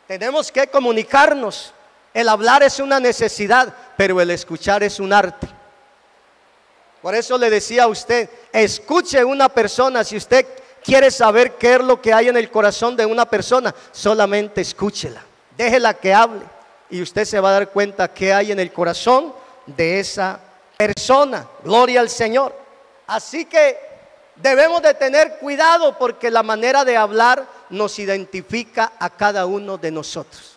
S1: Tenemos que comunicarnos. El hablar es una necesidad, pero el escuchar es un arte. Por eso le decía a usted, escuche una persona. Si usted quiere saber qué es lo que hay en el corazón de una persona, solamente escúchela, déjela que hable y usted se va a dar cuenta qué hay en el corazón de esa persona. Gloria al Señor. Así que debemos de tener cuidado, porque la manera de hablar nos identifica a cada uno de nosotros.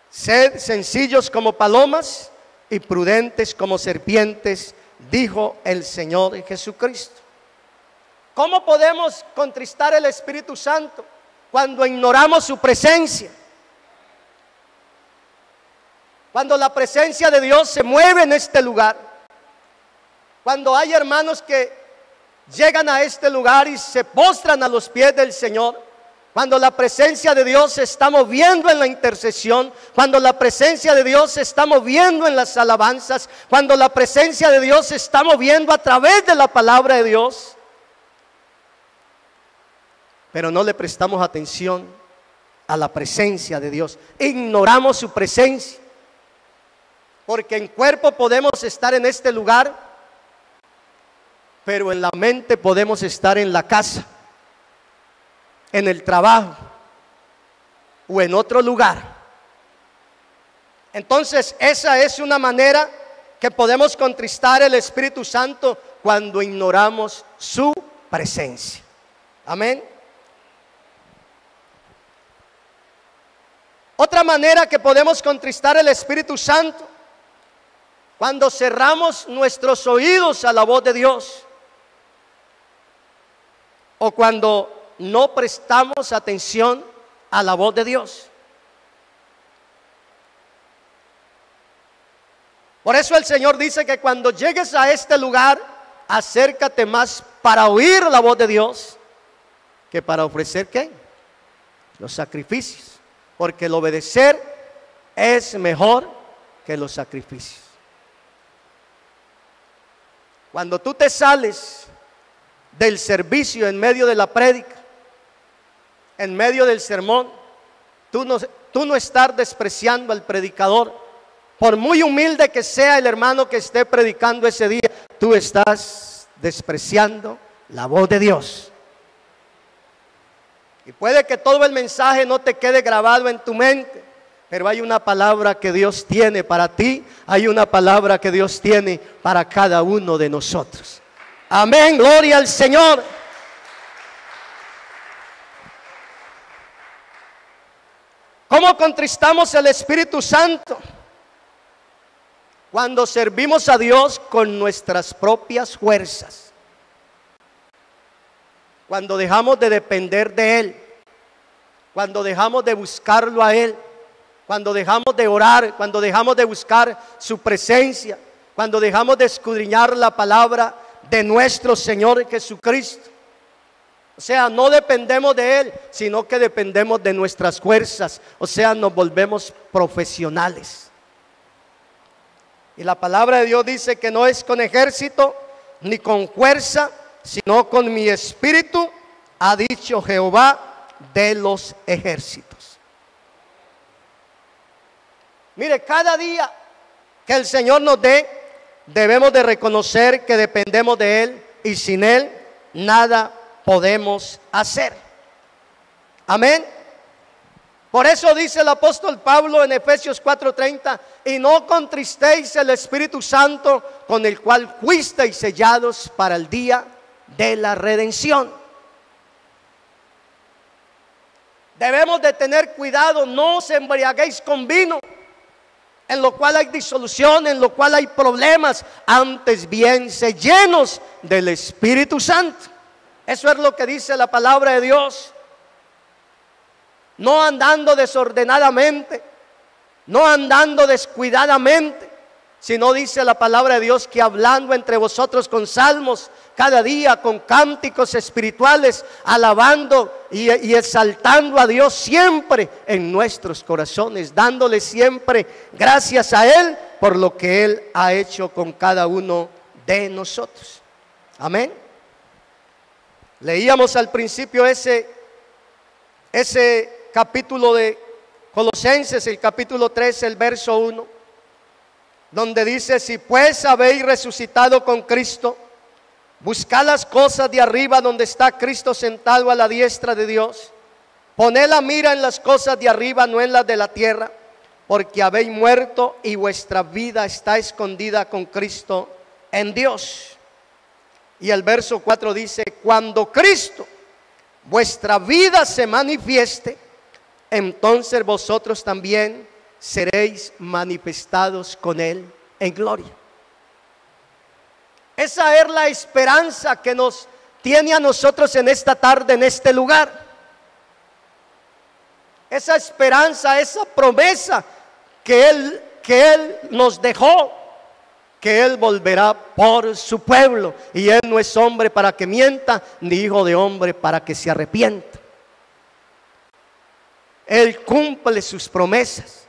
S1: Sed sencillos como palomas y prudentes como serpientes, dijo el Señor Jesucristo. ¿Cómo podemos contristar el Espíritu Santo? Cuando ignoramos su presencia. Cuando la presencia de Dios se mueve en este lugar. Cuando hay hermanos que llegan a este lugar y se postran a los pies del Señor. Cuando la presencia de Dios se está moviendo en la intercesión, cuando la presencia de Dios se está moviendo en las alabanzas, cuando la presencia de Dios se está moviendo a través de la palabra de Dios, pero no le prestamos atención a la presencia de Dios, ignoramos su presencia, porque en cuerpo podemos estar en este lugar, pero en la mente podemos estar en la casa, en el trabajo o en otro lugar. Entonces esa es una manera que podemos contristar el Espíritu Santo, cuando ignoramos su presencia. Amén. Otra manera que podemos contristar el Espíritu Santo, cuando cerramos nuestros oídos a la voz de Dios, o cuando no prestamos atención a la voz de Dios. Por eso el Señor dice que cuando llegues a este lugar, acércate más para oír la voz de Dios que para ofrecer ¿qué? Los sacrificios, porque el obedecer es mejor que los sacrificios. Cuando tú te sales del servicio en medio de la prédica, en medio del sermón, tú no estás despreciando al predicador, por muy humilde que sea el hermano que esté predicando ese día, tú estás despreciando la voz de Dios. Y puede que todo el mensaje no te quede grabado en tu mente, pero hay una palabra que Dios tiene para ti, hay una palabra que Dios tiene para cada uno de nosotros. Amén, gloria al Señor. ¿Cómo contristamos el Espíritu Santo? Cuando servimos a Dios con nuestras propias fuerzas. Cuando dejamos de depender de Él. Cuando dejamos de buscarlo a Él. Cuando dejamos de orar. Cuando dejamos de buscar su presencia. Cuando dejamos de escudriñar la palabra de nuestro Señor Jesucristo. O sea, no dependemos de Él, sino que dependemos de nuestras fuerzas. O sea, nos volvemos profesionales. Y la palabra de Dios dice que no es con ejército ni con fuerza, sino con mi espíritu, ha dicho Jehová de los ejércitos. Mire, cada día que el Señor nos dé, debemos de reconocer que dependemos de Él, y sin Él nada podemos hacer. Amén. Por eso dice el apóstol Pablo en Efesios 4:30, y no contristéis el Espíritu Santo, con el cual fuisteis sellados para el día de la redención. Debemos de tener cuidado, no os embriaguéis con vino, en lo cual hay disolución, en lo cual hay problemas, antes bien se llenos del Espíritu Santo. Eso es lo que dice la palabra de Dios. No andando desordenadamente, no andando descuidadamente, sino dice la palabra de Dios que hablando entre vosotros con salmos, cada día con cánticos espirituales, alabando y exaltando a Dios siempre en nuestros corazones, dándole siempre gracias a Él por lo que Él ha hecho con cada uno de nosotros. Amén. Leíamos al principio ese capítulo de Colosenses, el capítulo 3, el verso 1, donde dice: si pues habéis resucitado con Cristo, buscad las cosas de arriba donde está Cristo sentado a la diestra de Dios. Poned la mira en las cosas de arriba, no en las de la tierra, porque habéis muerto y vuestra vida está escondida con Cristo en Dios. Y el verso 4 dice: cuando Cristo, vuestra vida, se manifieste, entonces vosotros también seréis manifestados con Él en gloria. Esa es la esperanza que nos tiene a nosotros en esta tarde, en este lugar. Esa esperanza, esa promesa que Él nos dejó, que Él volverá por su pueblo, y Él no es hombre para que mienta, ni hijo de hombre para que se arrepienta. Él cumple sus promesas.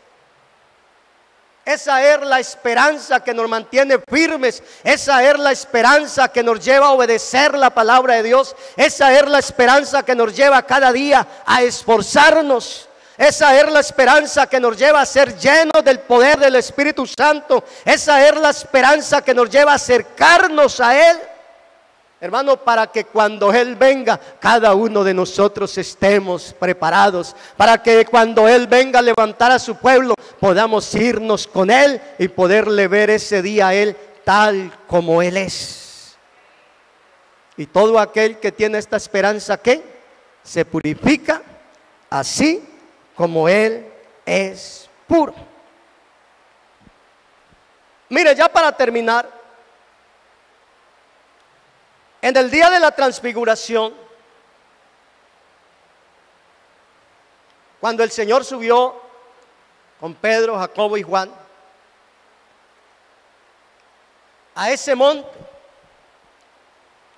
S1: Esa es la esperanza que nos mantiene firmes. Esa es la esperanza que nos lleva a obedecer la palabra de Dios. Esa es la esperanza que nos lleva cada día a esforzarnos. Esa es la esperanza que nos lleva a ser llenos del poder del Espíritu Santo. Esa es la esperanza que nos lleva a acercarnos a Él, hermano, para que cuando Él venga, cada uno de nosotros estemos preparados. Para que cuando Él venga a levantar a su pueblo, podamos irnos con Él y poderle ver ese día a Él tal como Él es. Y todo aquel que tiene esta esperanza, ¿qué? Se purifica así como Él es puro. Mire, ya para terminar, en el día de la transfiguración, cuando el Señor subió con Pedro, Jacobo y Juan a ese monte,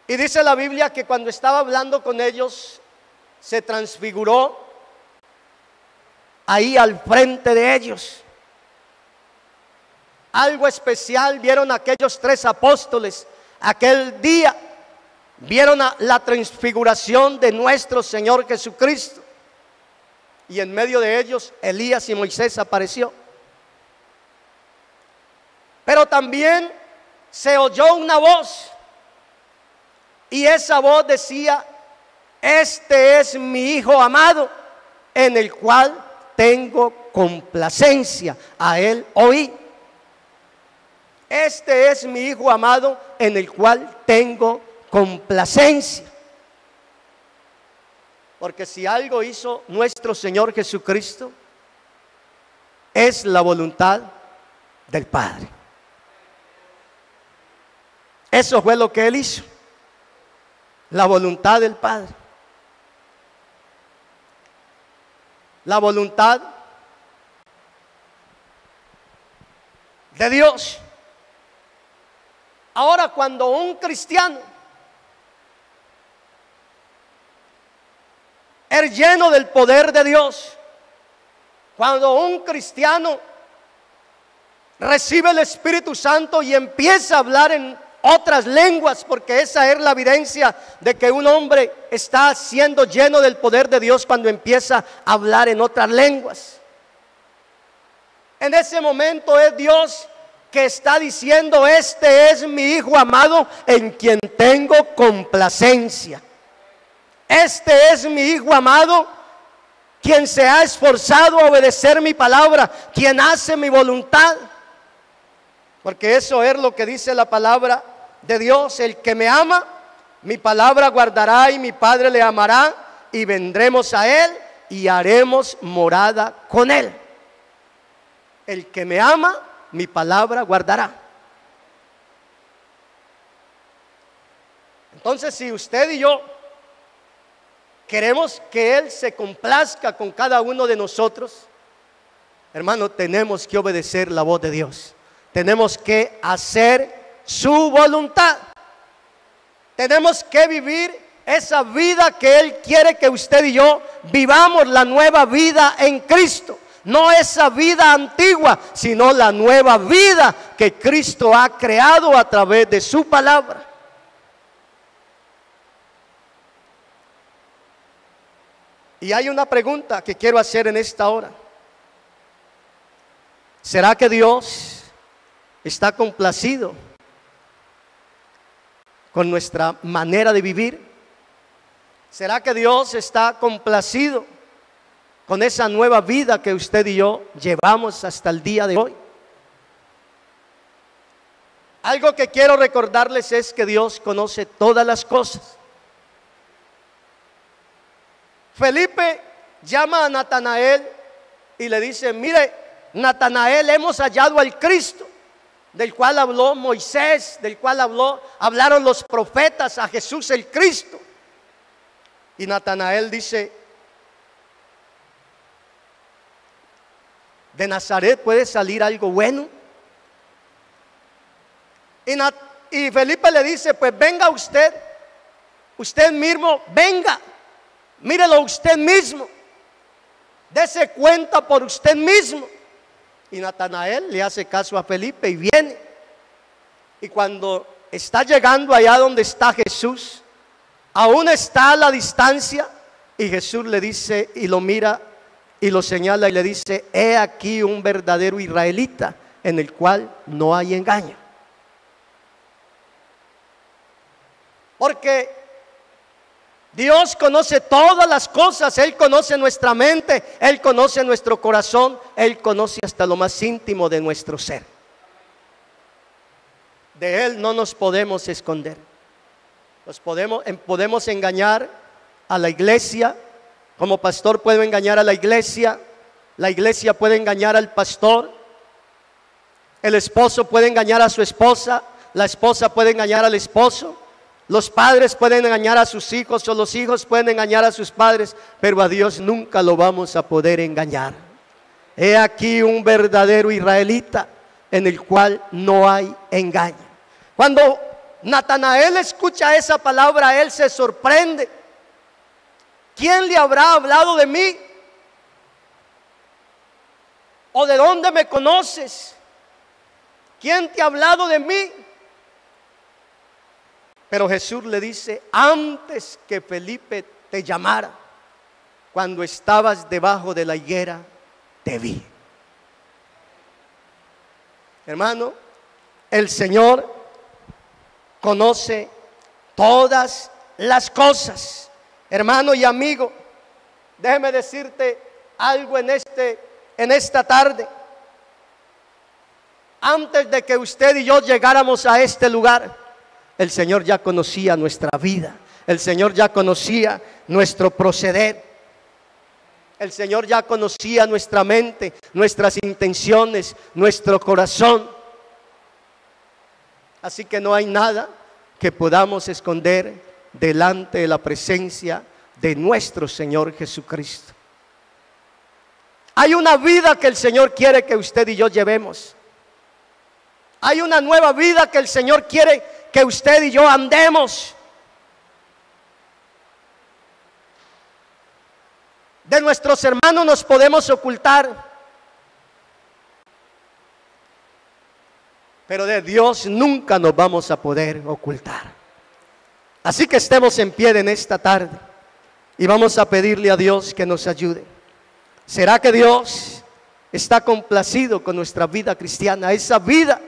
S1: y dice la Biblia que cuando estaba hablando con ellos, se transfiguró ahí al frente de ellos. Algo especial vieron aquellos 3 apóstoles aquel día. Vieron la transfiguración de nuestro Señor Jesucristo. Y en medio de ellos Elías y Moisés apareció. Pero también se oyó una voz, y esa voz decía: este es mi Hijo amado, en el cual tengo complacencia, a Él oí. Este es mi Hijo amado, en el cual tengo complacencia. Porque si algo hizo nuestro Señor Jesucristo, es la voluntad del Padre. Eso fue lo que Él hizo, la voluntad del Padre. La voluntad de Dios. Ahora, cuando un cristiano es lleno del poder de Dios, cuando un cristiano recibe el Espíritu Santo y empieza a hablar en otras lenguas, porque esa es la evidencia de que un hombre está siendo lleno del poder de Dios cuando empieza a hablar en otras lenguas. En ese momento es Dios que está diciendo: este es mi Hijo amado, en quien tengo complacencia. Este es mi Hijo amado, quien se ha esforzado a obedecer mi palabra, quien hace mi voluntad. Porque eso es lo que dice la palabra de Dios: el que me ama, mi palabra guardará, y mi Padre le amará, y vendremos a él y haremos morada con él. El que me ama, mi palabra guardará. Entonces, si usted y yo queremos que él se complazca con cada uno de nosotros, hermano, tenemos que obedecer la voz de Dios. Tenemos que hacer su voluntad. Tenemos que vivir esa vida que él quiere que usted y yo vivamos, la nueva vida en Cristo. No esa vida antigua, sino la nueva vida que Cristo ha creado a través de su palabra. Y hay una pregunta que quiero hacer en esta hora. ¿Será que Dios está complacido con nuestra manera de vivir? ¿Será que Dios está complacido con esa nueva vida que usted y yo llevamos hasta el día de hoy? Algo que quiero recordarles es que Dios conoce todas las cosas. Felipe llama a Natanael y le dice: mire, Natanael, hemos hallado al Cristo, del cual habló Moisés, del cual hablaron los profetas, a Jesús el Cristo. Y Natanael dice: ¿de Nazaret puede salir algo bueno? Y Felipe le dice: pues venga usted mismo, venga, mírelo usted mismo, dese cuenta por usted mismo. Y Natanael le hace caso a Felipe y viene. Y cuando está llegando allá donde está Jesús, aún está a la distancia, y Jesús le dice, y lo mira y lo señala y le dice: he aquí un verdadero israelita, en el cual no hay engaño. Porque Dios conoce todas las cosas. Él conoce nuestra mente, Él conoce nuestro corazón, Él conoce hasta lo más íntimo de nuestro ser. De Él no nos podemos esconder. Podemos engañar a la iglesia, como pastor puedo engañar a la iglesia puede engañar al pastor, el esposo puede engañar a su esposa, la esposa puede engañar al esposo, los padres pueden engañar a sus hijos, o los hijos pueden engañar a sus padres, pero a Dios nunca lo vamos a poder engañar. He aquí un verdadero israelita, en el cual no hay engaño. Cuando Natanael escucha esa palabra, él se sorprende. ¿Quién le habrá hablado de mí? ¿O de dónde me conoces? ¿Quién te ha hablado de mí? Pero Jesús le dice: antes que Felipe te llamara, cuando estabas debajo de la higuera, te vi. Hermano, el Señor conoce todas las cosas. Hermano y amigo, déjeme decirte algo en esta tarde. Antes de que usted y yo llegáramos a este lugar, el Señor ya conocía nuestra vida. El Señor ya conocía nuestro proceder. El Señor ya conocía nuestra mente, nuestras intenciones, nuestro corazón. Así que no hay nada que podamos esconder delante de la presencia de nuestro Señor Jesucristo. Hay una vida que el Señor quiere que usted y yo llevemos. Hay una nueva vida que el Señor quiere que usted y yo andemos. De nuestros hermanos nos podemos ocultar, pero de Dios nunca nos vamos a poder ocultar. Así que estemos en pie en esta tarde y vamos a pedirle a Dios que nos ayude. ¿Será que Dios está complacido con nuestra vida cristiana? Esa vida